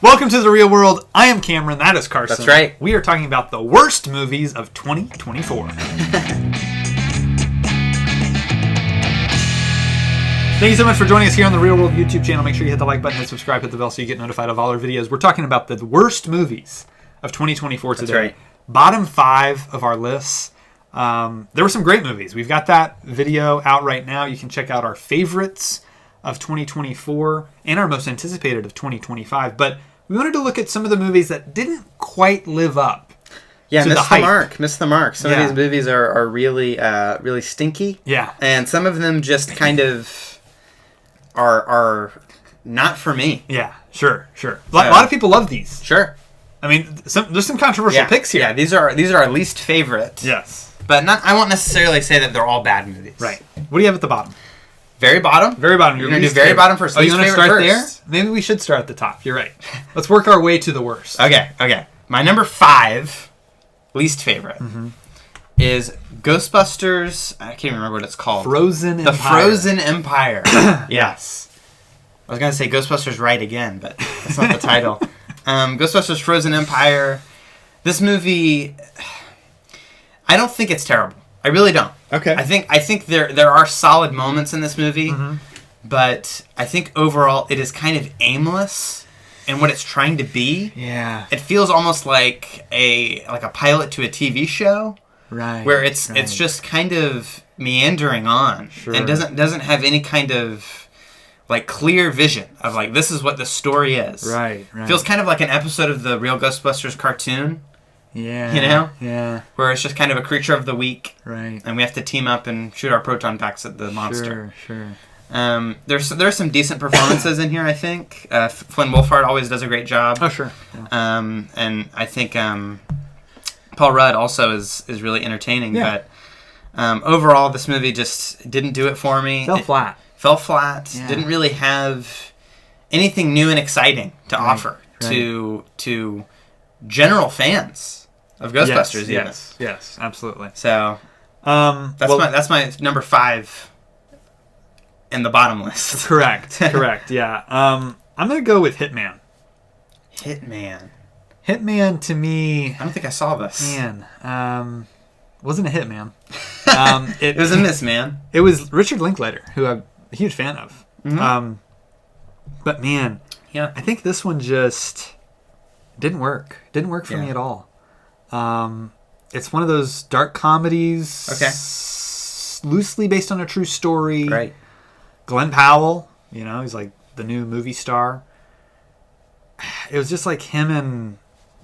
Welcome to The Real World. I am Cameron. That is Carson. That's right. We are talking about the worst movies of 2024. Thank you so much for joining us here on The Real World YouTube channel. Make sure you hit the like button and subscribe, hit the bell so you get notified of all our videos. We're talking about the worst movies of 2024 today. That's right. Bottom 5 of our lists. There were some great movies. We've got that video out right now. You can check out our favorites of 2024 and our most anticipated of 2025. But we wanted to look at some of the movies that didn't quite live up. Yeah, to missed the mark. Missed the mark. Some Yeah. of these movies are really really stinky. Yeah. And some of them just kind of are not for me. Yeah, sure. A lot of people love these. Sure. I mean, there's some controversial picks here. Yeah, these are our least favorite. Yes. But I won't necessarily say that they're all bad movies. Right. What do you have at the bottom? Very bottom? Very bottom. You're going to do very bottom first. Oh, you Least want to favorite start first. there? Maybe we should start at the top. You're right. Let's work our way to the worst. Okay. My number 5 least favorite is Ghostbusters. I can't even remember what it's called. Frozen The Empire. Frozen Empire. Yes. I was going to say Ghostbusters Right Again, but that's not the title. Ghostbusters Frozen Empire. This movie, I don't think it's terrible. I really don't. Okay. I think there are solid moments in this movie, but I think overall it is kind of aimless in what it's trying to be. Yeah. It feels almost like a pilot to a TV show, Right. where it's just kind of meandering on and doesn't have any kind of like clear vision of like this is what the story is. Right. Feels kind of like an episode of the Real Ghostbusters cartoon. Yeah. You know? Yeah. Where it's just kind of a creature of the week, Right. and we have to team up and shoot our proton packs at the monster. Sure. There's some decent performances in here, I think. Flynn Wolfhard always does a great job. Oh, sure. Yeah. And I think Paul Rudd also is really entertaining. Yeah. But overall, this movie just didn't do it for me. Fell flat. Fell flat. Yeah. Didn't really have anything new and exciting to offer Right. to general fans of Ghostbusters. Yes, absolutely. So That's that's my number 5 in the bottom list. correct. Yeah. I'm gonna go with Hitman. Hitman. Hitman to me, I don't think I saw this. man, wasn't a Hitman. It was a miss, man. It was Richard Linklater, who I'm a huge fan of. But man, Yeah. I think this one just didn't work. Didn't work for me Yeah. at all. It's one of those dark comedies. Okay. Loosely based on a true story. Right. Glenn Powell, he's like the new movie star. It was just like him in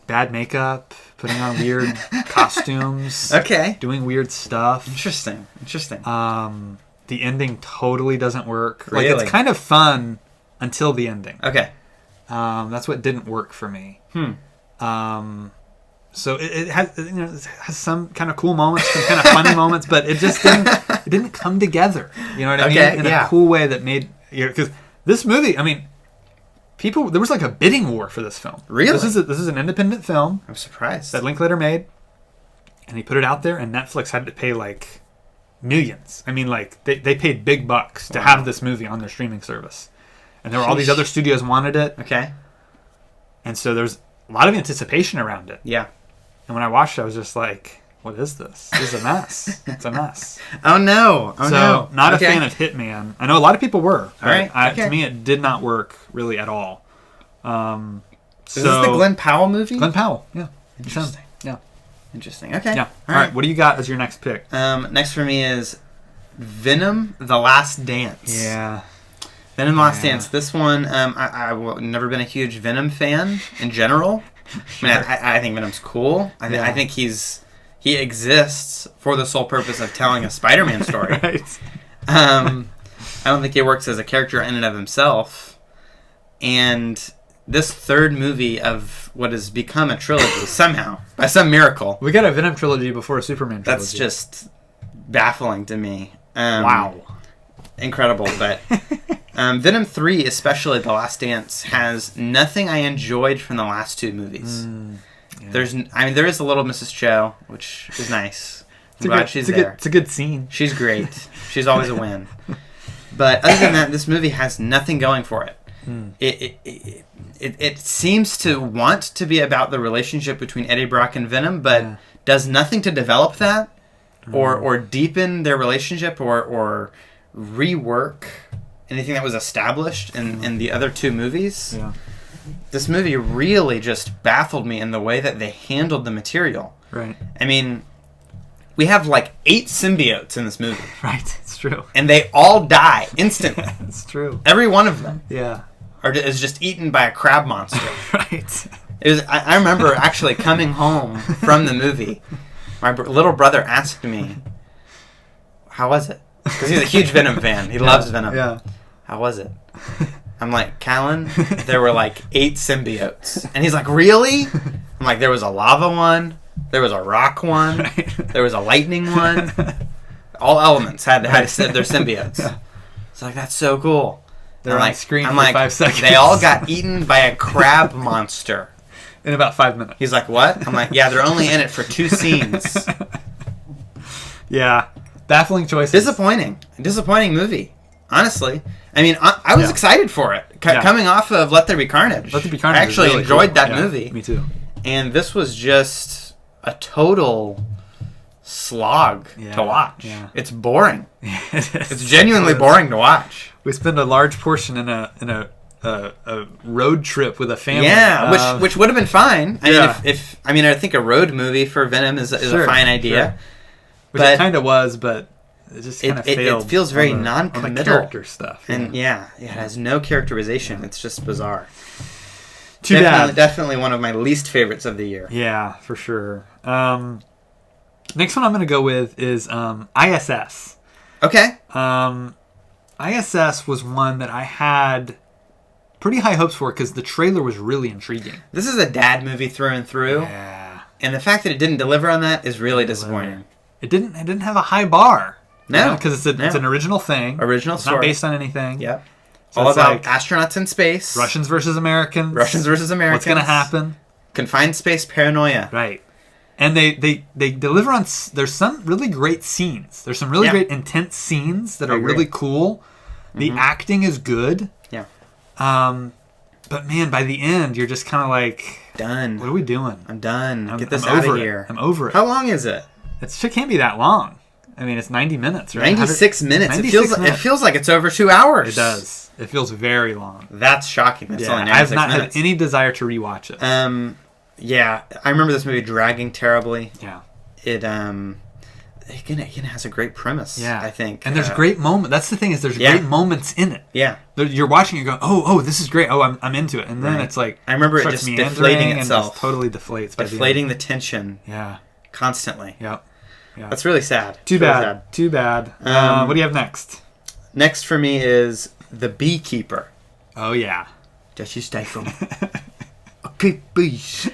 bad makeup, putting on weird costumes. Okay. Doing weird stuff. Interesting. The ending totally doesn't work. Like, Really? it's kind of fun until the ending. Okay. That's what didn't work for me. So it has some kind of cool moments, some kind of funny moments, but it just didn't come together. You know what I mean? Okay, In yeah. a cool way that made, because this movie, I mean, there was like a bidding war for this film. Really? This is an independent film I'm surprised. that Linklater made, and he put it out there, and Netflix had to pay like millions. I mean, like they paid big bucks to have this movie on their streaming service, and there were all these Sheesh. other studios wanted it, Okay. and so there's a lot of anticipation around it. Yeah. And when I watched it, I was just like, what is this? This is a mess. It's a mess. Oh no. So, not Okay. a fan of Hitman. I know a lot of people were. But right, okay. To me, it did not work really at all. Is this the Glenn Powell movie? Glenn Powell, yeah. Interesting. Yeah. Interesting. Okay. Yeah. All right. What do you got as your next pick? Next for me is Venom: The Last Dance. Yeah. Venom: The Last Dance. This one, I've never been a huge Venom fan in general. I mean, I think Venom's cool. I think he exists for the sole purpose of telling a Spider-Man story. Right. I don't think he works as a character in and of himself. And this third movie of what has become a trilogy somehow, by some miracle, We got a Venom trilogy before a Superman trilogy. that's just baffling to me. Wow. Incredible, but Venom 3, especially The Last Dance, has nothing I enjoyed from the last 2 movies. Yeah. There is a little Mrs. Cho, which is nice. I'm glad she's there. It's a good scene. She's great. She's always a win. But other than that, this movie has nothing going for it. It seems to want to be about the relationship between Eddie Brock and Venom, but does nothing to develop that or deepen their relationship or rework anything that was established in the other two movies. Yeah. This movie really just baffled me in the way that they handled the material. Right. I mean, we have like 8 symbiotes in this movie. Right. It's true. And they all die instantly. It's true. Every one of them Yeah. is just eaten by a crab monster. Right. I remember actually coming home from the movie. My little brother asked me, "How was it?" Because he's a huge Venom fan. He loves Venom. Yeah. How was it? I'm like, Callan, there were like 8 symbiotes. And he's like, really? I'm like, there was a lava one. There was a rock one. Right. There was a lightning one. All elements had their symbiotes. Yeah. It's like, that's so cool. They're I'm on like, screen I'm for like, 5 seconds. They all got eaten by a crab monster. In about 5 minutes. He's like, what? I'm like, yeah, they're only in it for 2 scenes. Yeah. Baffling choices. Disappointing movie. Honestly. I mean, I was excited for it. Coming off of Let There Be Carnage. Let There Be Carnage. I actually really enjoyed cool. that Yeah, movie. Me too. And this was just a total slog to watch. Yeah. It's boring. It is. It's genuinely It is. boring to watch. We spend a large portion in a road trip with a family. Yeah, which would have been fine. I Yeah. mean, I think a road movie for Venom is Sure, a fine idea. sure. Which but it kind of was, but it just kind of failed. It feels very on the non-committal. character stuff. And it has no characterization. It's just bizarre. Too bad. Definitely one of my least favorites of the year. Yeah, for sure. Next one I'm going to go with is ISS. Okay. ISS was one that I had pretty high hopes for because the trailer was really intriguing. This is a dad movie through and through. Yeah. And the fact that it didn't deliver on that is really disappointing. It didn't have a high bar. No. Because it's an original thing. Original It's story. not based on anything. Yep. So All it's about like astronauts in space. Russians versus Americans. Russians versus Americans. What's going to happen? Confined space paranoia. Right. And they deliver on... There's some really great scenes. There's some really great intense scenes that are really cool. The acting is good. Yeah. But man, by the end, you're just kind of like... Done. What are we doing? I'm done. Get I'm this out over of it. here. I'm over it. How long is it? It can't be that long. I mean, it's 90 minutes, right? 96 minutes. 96 It feels like it's over 2 hours. It does. It feels very long. That's shocking. That's only 96 I've not minutes. had any desire to rewatch it. Yeah, I remember this movie dragging terribly. Yeah. It again has a great premise. Yeah. I think. And there's great moments. That's the thing is there's great moments in it. Yeah. You're watching it, you're going, oh, this is great. Oh, I'm into it. And then it's like I remember it starts just meandering deflating and itself. just totally deflates. By Deflating the tension. Yeah. Constantly. Yep. Yeah. That's really sad. Too It's really bad. sad. Too bad. What do you have next? Next for me is The Beekeeper. Oh yeah. Jesse Statham. I keep bees.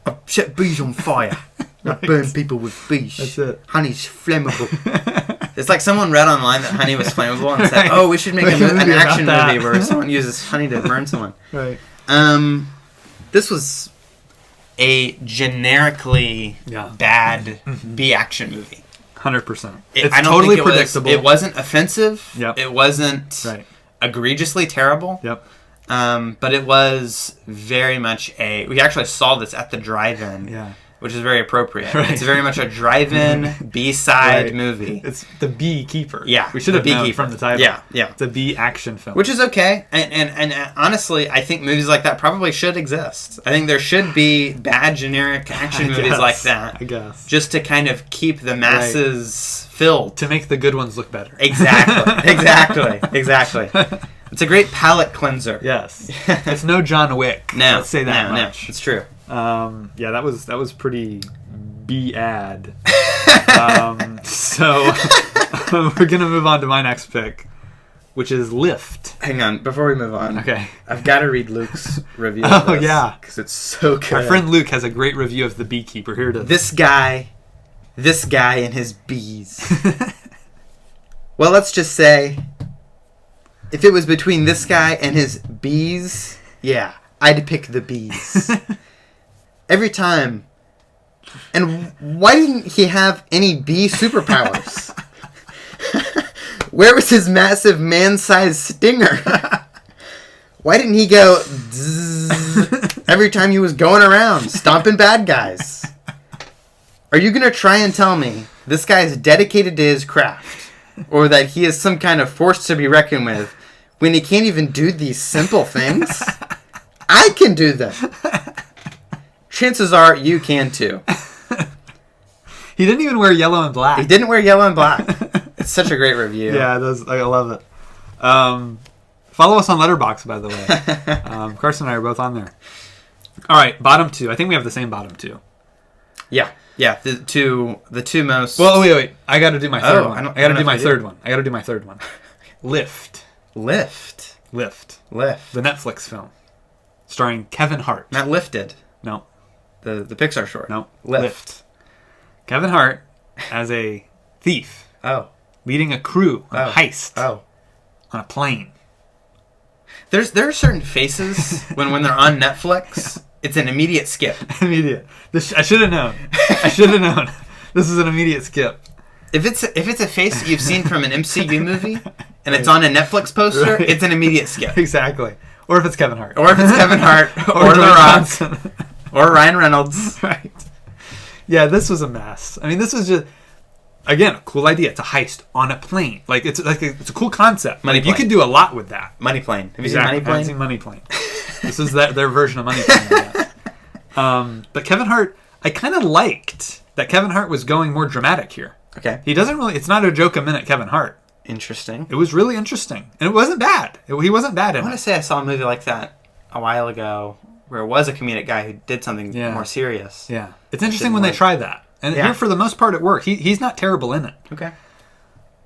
I set bees on fire. I burn people with bees. That's it. Honey's flammable. It's like someone read online that honey was flammable and said, Right. "Oh, we should make an Movie about action that. movie where someone uses honey to burn someone." Right. This was a generically bad bee action movie. 100%. I It's don't totally think predictable. It wasn't offensive. Yep. It wasn't Right. egregiously terrible. Yep. But it was very much we actually saw this at the drive-in. Yeah. Which is very appropriate. Right. It's very much a drive-in B-side Right. movie. It's The Beekeeper. Yeah, We should have The known Beekeeper. from the title. Yeah. It's a bee action film. Which is okay. And honestly, I think movies like that probably should exist. I think there should be bad generic action movies like that. I guess. Just to kind of keep the masses filled. To make the good ones look better. Exactly. It's a great palate cleanser. Yes. It's no John Wick. No. Let's say that much. No, it's true. Yeah, that was pretty B-ad. So we're gonna move on to my next pick, which is Lift. Hang on, before we move on. Okay. I've got to read Luke's review Oh, of this. yeah. Because it's so good. Our friend Luke has a great review of The Beekeeper. Here it is. This guy and his bees. Well, let's just say, if it was between this guy and his bees, yeah, I'd pick the bees. Every time. And why didn't he have any bee superpowers? Where was his massive man-sized stinger? Why didn't he go zzz every time he was going around stomping bad guys? Are you going to try and tell me this guy is dedicated to his craft, or that he is some kind of force to be reckoned with when he can't even do these simple things? I can do them. Chances are you can too. He didn't even wear yellow and black. He didn't wear yellow and black. It's such a great review. Yeah, I love it. Follow us on Letterboxd, by the way. Carson and I are both on there. All right, bottom two. I think we have the same bottom two. Yeah. The two most. Well, wait. I got to do my third one. I I got to know do my if I third do. one. I got to do my third one. Lift. Lift. The Netflix film, starring Kevin Hart. Not Lifted. No. The Pixar short. No. Lift. Kevin Hart as a thief Oh. leading a crew on a heist Oh. on a plane. There are certain faces when they're on Netflix. It's an immediate skip. Immediate. I should have known. This is an immediate skip. If it's a face that you've seen from an MCU movie and it's on a Netflix poster, Right. it's an immediate skip. Exactly. Or if it's Kevin Hart. Or if it's Kevin Hart or Dwayne The Rock Johnson. or Ryan Reynolds. Right. Yeah, this was a mess. I mean, this was just, again, a cool idea. It's a heist on a plane. Like it's a cool concept. Money Like, you Plane. could do a lot with that. Money Plane. Have you Exactly. seen Money Plane? I've seen Money Plane. This is their version of Money Plane. I guess. But Kevin Hart, I kind of liked that Kevin Hart was going more dramatic here. Okay. He doesn't really. It's not a joke a minute, Kevin Hart. Interesting. It was really interesting, and it wasn't bad. He wasn't bad I in want it. to say I saw a movie like that a while ago where it was a comedic guy who did something Yeah. more serious. Yeah, it's interesting Didn't when they work. try that, and Yeah. here for the most part it worked. He's not terrible in it, Okay.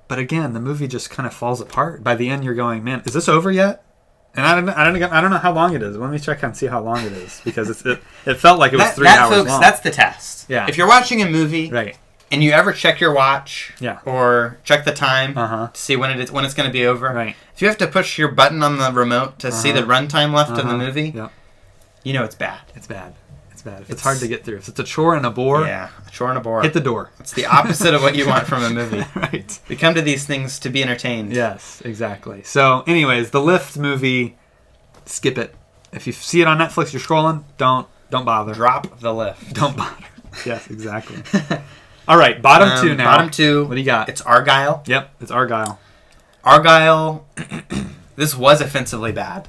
but again, the movie just kind of falls apart. By the end, you're going, man, is this over yet? And I don't know how long it is. Let me check and see how long it is because it felt like it was 3 hours folks, long. that's the test. Yeah. If you're watching a movie right. and you ever check your watch, Yeah. or check the time Uh-huh. to see when it's going to be over, Right. if you have to push your button on the remote to see the runtime left of the movie, Yep. you know it's bad. It's bad. It's bad. If it's hard to get through. If it's a chore and a bore, Yeah, a chore and a bore. hit the door. It's the opposite of what you want from a movie. Right. We come to these things to be entertained. Yes, exactly. So, anyways, the Lift movie, skip it. If you see it on Netflix, you're scrolling, don't bother. Drop the lift. Don't bother. Yes, exactly. All right, bottom two now. Bottom two. What do you got? It's Argyle. Yep, it's Argyle. Argyle. This was offensively bad.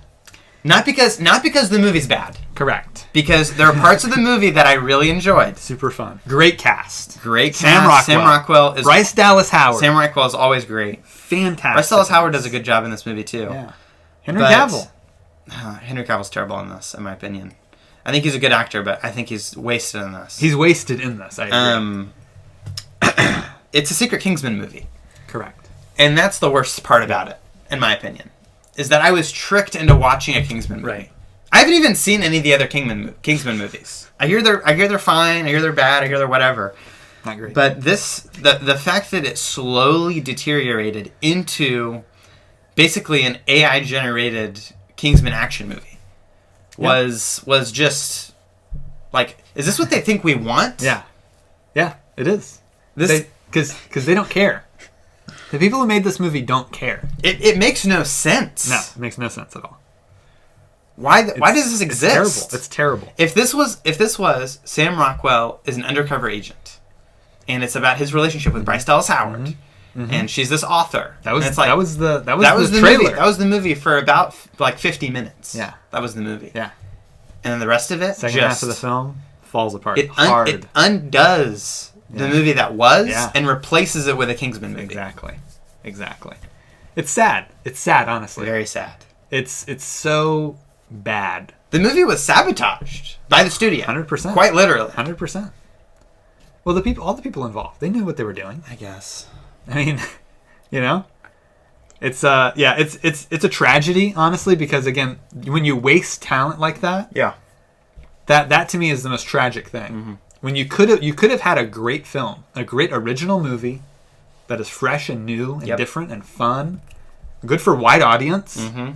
Not because the movie's bad. Correct. Because there are parts of the movie that I really enjoyed. Super fun. Great cast. Great Sam cast. Sam Rockwell. Rockwell is Bryce Dallas Howard. Sam Rockwell is always great. Fantastic. Bryce Dallas Howard does a good job in this movie too. Yeah. Henry But- Cavill. Henry Cavill's terrible in this, in my opinion. I think he's a good actor, but I think he's wasted in this. He's wasted in this. I agree. It's a Secret Kingsman movie, Correct. and that's the worst part about it, in my opinion, is that I was tricked into watching a Kingsman movie. Right. I haven't even seen any of the other Kingsman movies. I hear they're fine. I hear they're bad. I hear they're whatever. Not great. But the fact that it slowly deteriorated into basically an AI generated Kingsman action movie was just like, is this what they think we want? yeah. Yeah, it is. This Because they don't care. The people who made this movie don't care. it makes no sense. No, it makes no sense at all. Why does this exist? It's terrible. If this was Sam Rockwell is an undercover agent, and it's about his relationship with Bryce Dallas Howard, and she's this author. That was and it's like, that was the movie. trailer. That was the movie for about like 50 minutes. Yeah. That was the movie. Yeah. And then the rest of it, Second half of the film falls apart it hard. undoes the Yeah. movie that was Yeah. and replaces it with a Kingsman movie. Exactly. It's sad. It's sad, honestly. Very sad. It's so bad. The movie was sabotaged by the studio. 100%. Quite literally. 100%. Well, all the people involved, they knew what they were doing. I guess. I mean, you know, it's it's a tragedy, honestly, because again, when you waste talent like that, Yeah. that to me is the most tragic thing. When you could have had a great film, a great original movie that is fresh and new and Yep. different and fun, good for wide audience. Mm-hmm.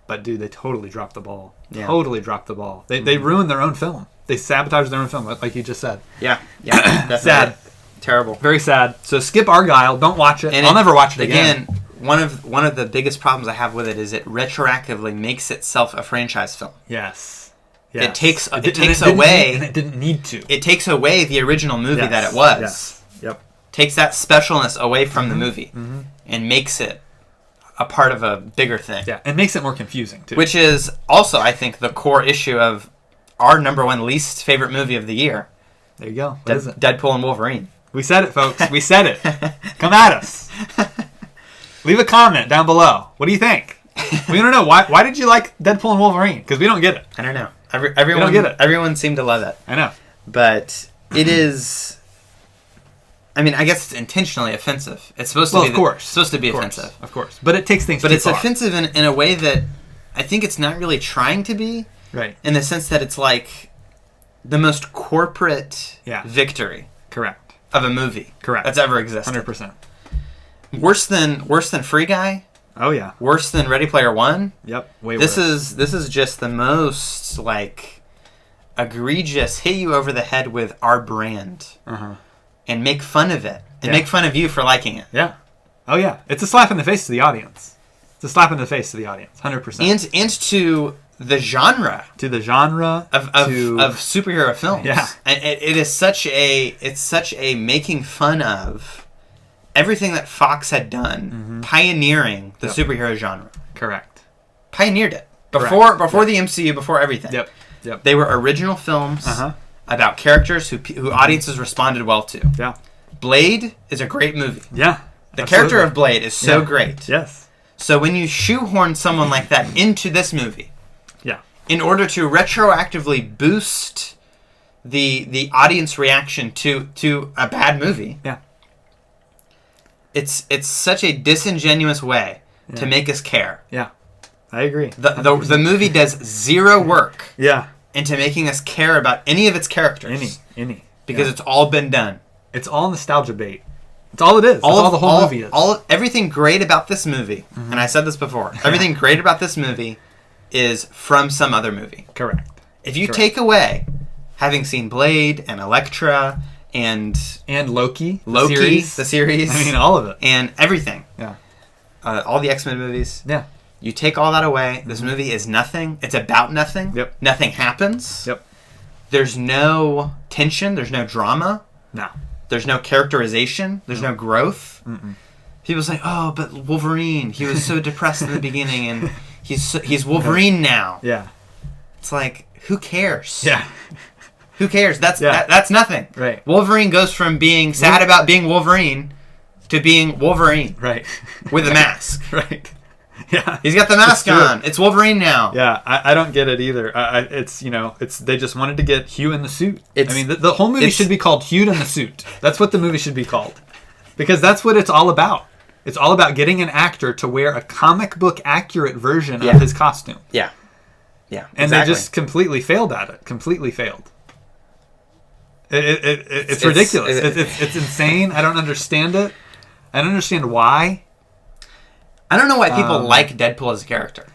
But dude, they totally dropped the ball. Yeah. Totally dropped the ball. They ruined their own film. They sabotaged their own film, like you just said. Yeah. Yeah. Definitely. Sad. Terrible. Very sad. So skip Argyle. Don't watch it. And I'll never watch it again. one of the biggest problems I have with it is it retroactively makes itself a franchise film. Yes. It takes and it didn't need to. It takes away the original movie Yes. that it was. Yes. Yep. Takes that specialness away from the movie and makes it a part of a bigger thing. Yeah, and makes it more confusing too. Which is also, I think, the core issue of our number one least favorite movie of the year. There you go. What is it? Deadpool and Wolverine. We said it, folks. We said it. Come at us. Leave a comment down below. What do you think? We don't know. Why did you like Deadpool and Wolverine? Because we don't get it. I don't know. Everyone don't get it. Everyone seemed to love it. I know. But it is... I mean, I guess it's intentionally offensive. It's supposed to Well, be of course. supposed to be Of course. offensive. Of course. But it takes things But too it's far. offensive in a way that I think it's not really trying to be, Right. in the sense that it's like the most corporate victory Correct. of a movie Correct. that's ever existed. 100%. Worse than Free Guy, Oh, yeah. worse than Ready Player One. Yep. Way This worse. is just the most like egregious, hit you over the head with our brand Uh-huh. and make fun of it and Yeah. make fun of you for liking it. Yeah. Oh, yeah. It's a slap in the face to the audience. It's a slap in the face to the audience. 100%. And to the genre to the genre of superhero films. Yeah. And it is such a making fun of everything that Fox had done, pioneering the superhero genre. Correct. Pioneered it Correct. before the MCU, before everything. Yep. Yep. They were original films Uh-huh. about characters who audiences responded well to. Yeah. Blade is a great movie. Yeah. The character of Blade is so Yeah. great. Yes. So when you shoehorn someone like that into this movie, Yeah. in order to retroactively boost the audience reaction to a bad movie, Yeah. it's such a disingenuous way to Yeah. make us care. Yeah. I agree. The movie does zero work Yeah. into making us care about any of its characters. Any. Because Yeah. it's all been done. It's all nostalgia bait. It's all it is. That's all the whole movie is. Everything great about this movie, and I said this before, everything great about this movie is from some other movie. Correct. If you Correct. take away having seen Blade and Elektra and Loki, the series, I mean, all of it. and everything, Yeah. all the X-Men movies, Yeah. you take all that away, this movie is nothing. It's about nothing. Yep. Nothing happens. Yep. There's no tension. There's no drama. No. There's no characterization. There's no growth. People say, "Oh, but Wolverine, he was so depressed in the beginning, and he's Wolverine now." Yeah. It's like, who cares? Yeah. Who cares? That's nothing. Right. Wolverine goes from being sad about being Wolverine to being Wolverine Right. with a mask. Right. Yeah. He's got the mask true. on. It's Wolverine now. Yeah, I don't get it either. It's they just wanted to get Hugh in the suit. It's- I mean, the whole movie should be called Hugh in the Suit. That's what the movie should be called, because that's what it's all about. It's all about getting an actor to wear a comic book accurate version Yeah. of his costume, Yeah. Yeah. and exactly. they just completely failed at it. Completely failed. It's It's- ridiculous. It's insane. I don't understand it. I don't understand why. I don't know why people like Deadpool as a character.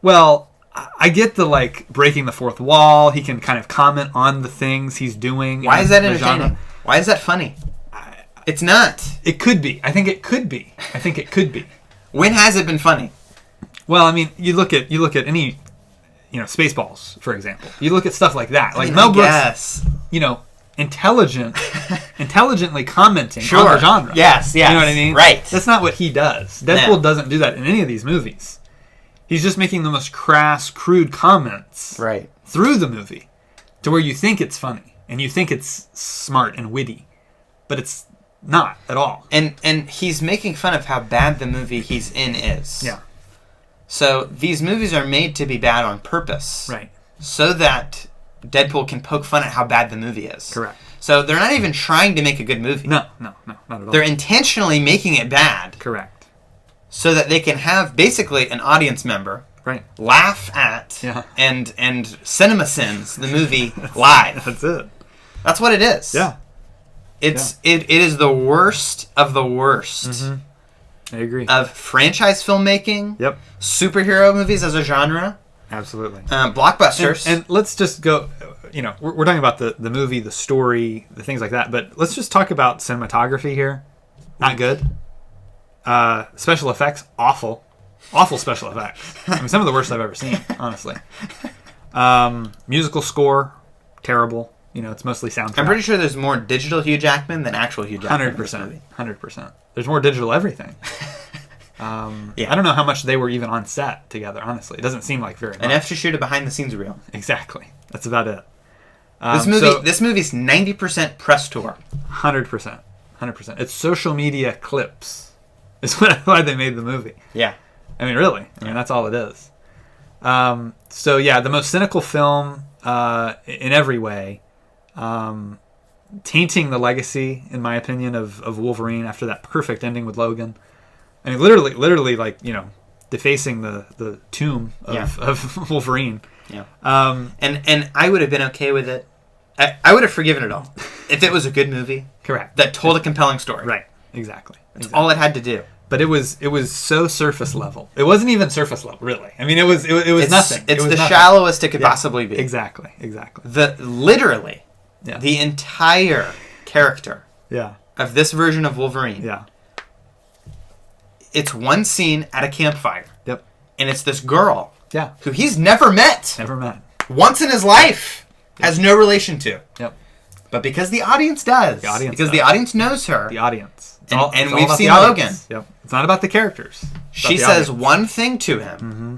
Well, I get the breaking the fourth wall. He can kind of comment on the things he's doing. Why in is that the genre. entertaining? Why is that funny? It's not. It could be. I think it could be. When has it been funny? Well, I mean, you look at any, Spaceballs, for example. You look at stuff like that. Like I mean, Mel I Brooks, guess. intelligently commenting on Sure. the genre. Yes. You know what I mean? Right. That's not what he does. Deadpool doesn't do that in any of these movies. He's just making the most crass, crude comments Right. through the movie to where you think it's funny and you think it's smart and witty, but it's not at all. And he's making fun of how bad the movie he's in is. Yeah. So these movies are made to be bad on purpose. Right. So that Deadpool can poke fun at how bad the movie is. Correct. So they're not even trying to make a good movie. No, not at all. They're intentionally making it bad Correct. so that they can have basically an audience member Right. laugh at Yeah. and cinema sins the movie live. That's it. That's what it is. Yeah. It is the worst of the worst I agree. of franchise filmmaking, Yep. superhero movies as a genre, Absolutely. blockbusters. And let's just go, we're talking about the movie, the story, the things like that, but let's just talk about cinematography here. Not good. Special effects, awful. Awful special effects. I mean, some of the worst I've ever seen, honestly. Musical score, terrible. You know, it's mostly soundtrack. I'm pretty sure there's more digital Hugh Jackman than actual Hugh Jackman. 100%. 100%. There's more digital everything. Yeah. I don't know how much they were even on set together, honestly. It doesn't seem like very much. Enough to shoot a behind-the-scenes reel. Exactly. That's about it. This movie's 90% press tour. 100%. 100%. It's social media clips. Is why they made the movie. Yeah. I mean, really. I mean, that's all it is. So, yeah, the most cynical film in every way. Tainting the legacy, in my opinion, of Wolverine after that perfect ending with Logan. I mean, literally, like, you know, defacing the tomb of Wolverine. Yeah. And I would have been okay with it. I would have forgiven it all if it was a good movie. Correct. That told a compelling story. Right. Exactly. That's all it had to do. But it was so surface level. It wasn't even surface level, really. I mean, it was nothing. It's the shallowest it could possibly be. Exactly. Literally, the entire character of this version of Wolverine. Yeah. It's one scene at a campfire. Yep. And it's this girl. Yeah. Who he's never met. Never met. Once in his life. Yep. Has no relation to. Yep. But because the audience does. The audience knows her. The audience. And we've seen Logan. Yep. It's not about the characters. She says one thing to him. Mm-hmm.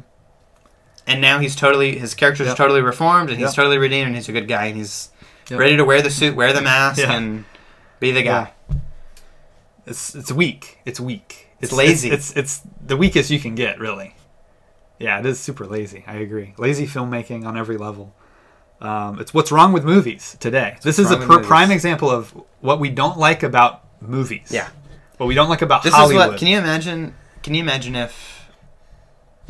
And now his character's totally reformed, and he's totally redeemed, and he's a good guy, and he's ready to wear the suit, wear the mask, and be the guy. Yeah. It's weak. It's weak. It's lazy. It's the weakest you can get, really. Yeah, it is super lazy. I agree. Lazy filmmaking on every level. It's what's wrong with movies today. This is a prime example of what we don't like about movies. Yeah. What we don't like about Hollywood. Can you imagine if...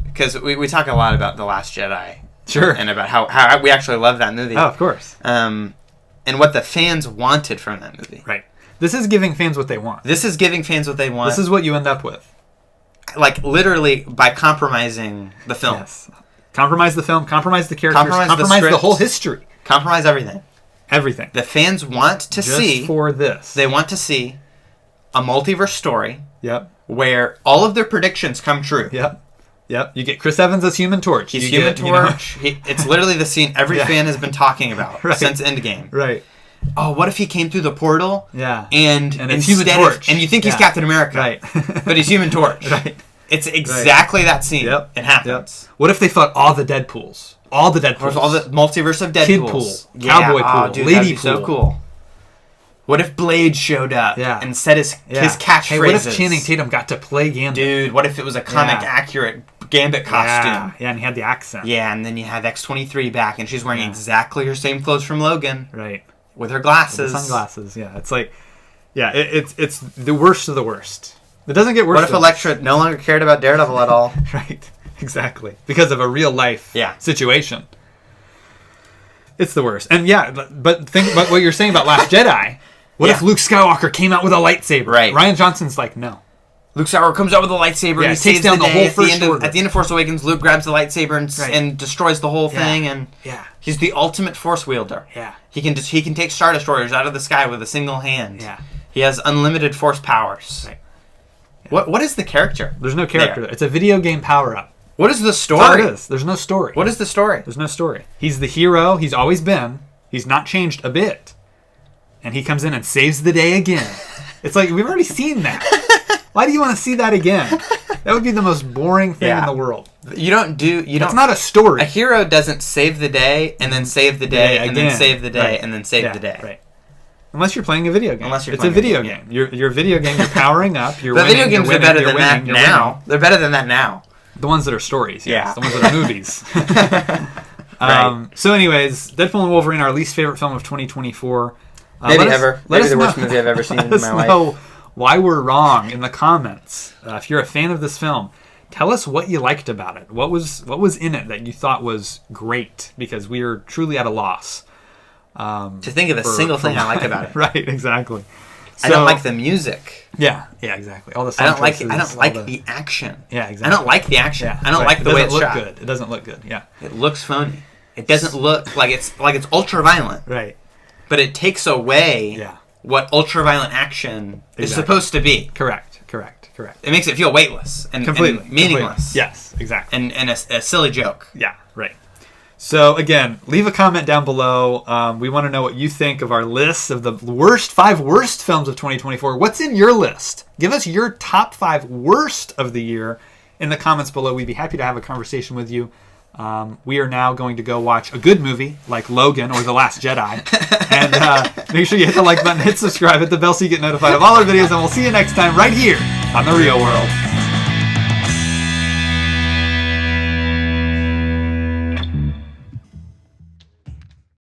Because we talk a lot about The Last Jedi. Sure. And about how we actually love that movie. Oh, of course. And what the fans wanted from that movie. Right. This is giving fans what they want. This is giving fans what they want. This is what you end up with. Like, literally, by compromising the film. Yes. Compromise the film, compromise the characters, compromise the whole history. Compromise everything. Everything. The fans want to see... Just for this. They want to see a multiverse story. Yep. Where all of their predictions come true. Yep. You get Chris Evans as Human Torch. He's Human Torch. It's literally the scene every fan has been talking about since Endgame. Right. Oh, what if he came through the portal? Yeah. And it's Human Torch. And you think he's Captain America. Right. But he's Human Torch. Right. It's exactly that scene. Yep. It happens. Yep. What if they fought all the Deadpools? All the Deadpools. All the multiverse of Deadpools. Kid Pool. Cowboy Pool. Dude, Lady that'd be Pool. so cool. What if Blade showed up and said his catchphrases? Hey, what if Channing Tatum got to play Gambit? Dude, what if it was a comic-accurate Gambit costume? Yeah, and he had the accent. Yeah, and then you have X-23 back, and she's wearing exactly her same clothes from Logan. Right. With her glasses. With the sunglasses, yeah. It's like, it's the worst of the worst. It doesn't get worse. What if Elektra no longer cared about Daredevil at all? Right. Exactly. Because of a real life situation. It's the worst. And but think about what you're saying about Last Jedi. What if Luke Skywalker came out with a lightsaber? Right. Rian Johnson's like, no. Luke Skywalker comes out with a lightsaber and he takes down the whole First Order. At the end of Force Awakens, Luke grabs the lightsaber and destroys the whole thing. And he's the ultimate Force wielder. Yeah. He can take Star Destroyers out of the sky with a single hand. Yeah. He has unlimited Force powers. Right. Yeah. What is the character? There's no character. It's a video game power-up. What is the story? That's all it is. There's no story. What is the story? There's no story. He's the hero. He's always been. He's not changed a bit. And he comes in and saves the day again. It's like, we've already seen that. Why do you want to see that again? That would be the most boring thing in the world. That's not a story. A hero doesn't save the day and then save the day and then save the day and then save the day. Right. Unless you're playing a video game. It's a video game. You're a video game. You're powering up. You're winning. Video games are better than that now. They're better than that now. The ones that are stories. Yes. The ones that are movies. Right. So anyways, Deadpool and Wolverine, our least favorite film of 2024. Maybe the worst movie I've ever seen in my life. Let us know why we're wrong in the comments. If you're a fan of this film, tell us what you liked about it. What was in it that you thought was great? Because we are truly at a loss. To think of a single thing I like about it. Right, exactly. I don't like the music. Yeah, exactly. All the I don't like the action. Yeah, exactly. I don't like the action. Yeah, I don't like the way it's shot. Good. It doesn't look good. Yeah. It looks phony. It doesn't look like it's ultra violent. Right. But it takes away what ultra violent action is supposed to be. Correct. Correct. It makes it feel weightless and Completely. meaningless. Yes, exactly. And a silly joke. Yeah, right. So again, leave a comment down below. We want to know what you think of our list of the five worst films of 2024. What's in your list? Give us your top 5 worst of the year in the comments below. We'd be happy to have a conversation with you. We are now going to go watch a good movie like Logan or The Last Jedi. And make sure you hit the like button, hit subscribe, hit the bell so you get notified of all our videos, and we'll see you next time right here on The Real World.